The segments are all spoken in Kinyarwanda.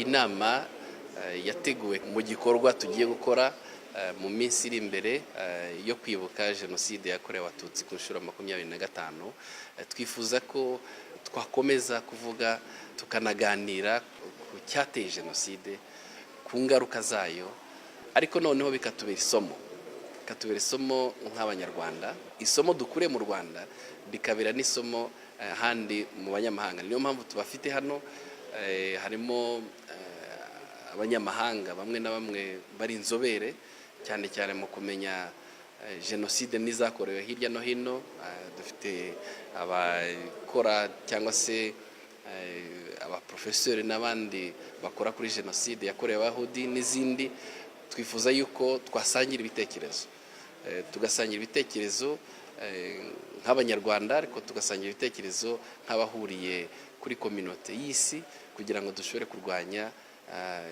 iyi nama yateguwe mu gikorwa tugiye gukora mu minsi iri imbere yo kwibuka jenoside yakorewe abatutsi ku nshuro 25. Twifuza ko twakomeza kuvuga tukanaganira ku cyateye jenoside, ku ngaruka zayo, ariko noneho bikatubera isomo nk'abanyarwanda, isomo dukure mu Rwanda bikabera n'isomo handi mu banyamahanga. Niyo mpamvu tubafite hano, harimo abanyamahanga bamwe na bamwe bari inzobere cyane cyane mu kumenya jenoside n'izakorewe hirya no hino. Dufite abakora cyangwa se abaprofesori n'abandi bakora kuri jenoside yakorewe Abayahudi n'izindi. Twifuza yuko twasangira ibitekerezo, tugasangira ibitekerezo nk'abanyarwanda, ariko tugasangira ibitekerezo nk'abahuriye kuri community y'isi, kugira ngo dushobore kurwanya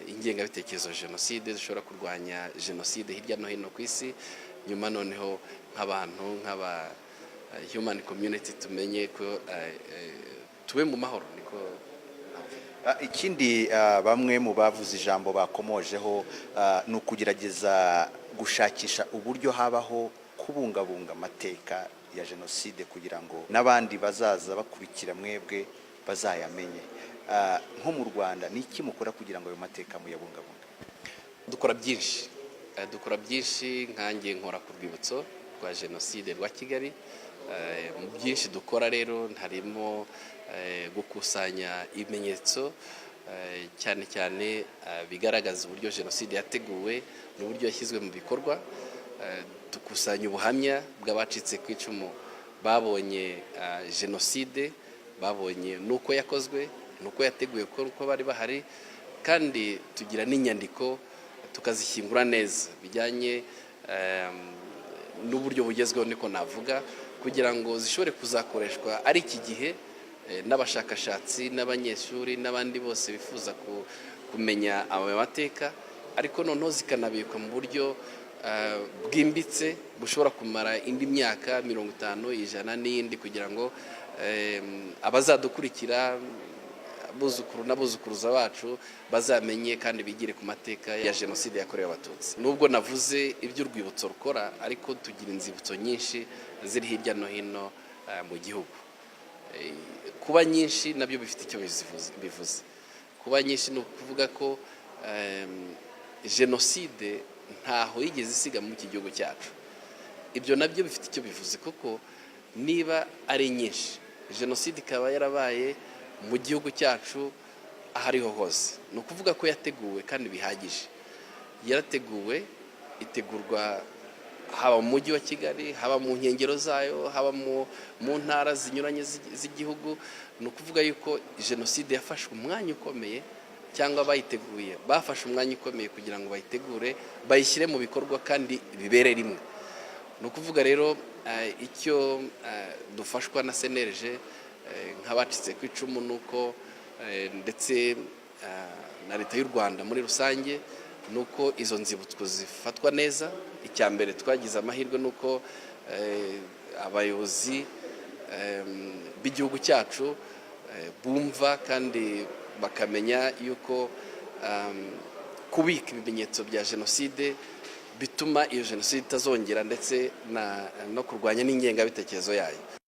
ingengabitekerezo jenoside, dushobora kurwanya jenoside hirya no hino ku isi. Nyuma noneho nk'abantu nk'aba human community tumenye ko tube mu mahoro. Niko ikindi bamwe mu bavuze ijambo bakomojeho ni ukugerageza gushakisha uburyo habaho kubungabunga amateka ya jenoside kugira ngo n'abandi bazaza bakurikira mwebwe bazayamenye. Nko mu Rwanda ni iki mukora kugira ngo ayo mateka muyabungabunge? Dukora byinshi, nkanjye nkora ku rwibutso rwa jenoside rwa Kigali. Mu byinshi dukora rero harimo gukusanya ibimenyetso cyane cyane bigaragaza uburyo jenoside yateguwe n'uburyo yashyizwe mu bikorwa. Dukusanya ubuhamya bw'abacitse ku icumu babonye jenoside, babonye nuko yakozwe, nuko yateguwe, uko bari bahari, kandi tugira n'inyandiko tukazishyingura neza bijyanye n'uburyo bugezweho, niko navuga, kugira ngo zishobore kuzakoreshwa ari iki gihe n'abashakashatsi n'abanyeshuri n'abandi bose bifuza kumenya aya mateka, ariko noneho zikanabikwa mu buryo bwimbitse bushobora kumara indi myaka 50, 100 n'iyindi, kugira ngo abazadukurikira, abuzukuru n'abuzukuruza bacu bazamenye kandi bigire ku mateka ya jenoside yakorewe abatutsi. Nubwo navuze iby'urwibutso rukora, ariko tugira inzibutso nyinshi ziri hirya no hino mu gihugu. Kuba nyinshi nabyo bifite icyo bivuze. Kuba nyinshi ni ukuvuga ko jenoside ntaho yigeze isiga mu iki gihugu cyacu. Ibyo nabyo bifite icyo bivuze, kuko niba ari nyinshi, jenoside ikaba yarabaye mu gihugu cyacu ahariho hose, ni ukuvuga ko yateguwe kandi bihagije. Yarateguwe, itegurwa haba mu mujyi wa Kigali, haba mu nkengero zayo, haba mu ntara zinyuranye z'igihugu. Ni ukuvuga yuko jenoside yafashe umwanya ukomeye, cyangwa bayiteguye bafashe umwanya ukomeye kugira ngo bayitegure, bayishyire mu bikorwa kandi bibere rimwe. Ni ukuvuga rero icyo dufashwa na CNLG nk'abacitse ku icumu, nuko ndetse na leta y'u Rwanda muri rusange, nuko izo nzibutso zifatwa neza. Icya mbere twagize amahirwe nuko abayobozi b'igihugu cyacu bumva kandi bakamenya yuko kubika ibimenyetso bya jenoside bituma iyo jenoside itazongera, ndetse no kurwanya n'ingengabitekerezo yayo.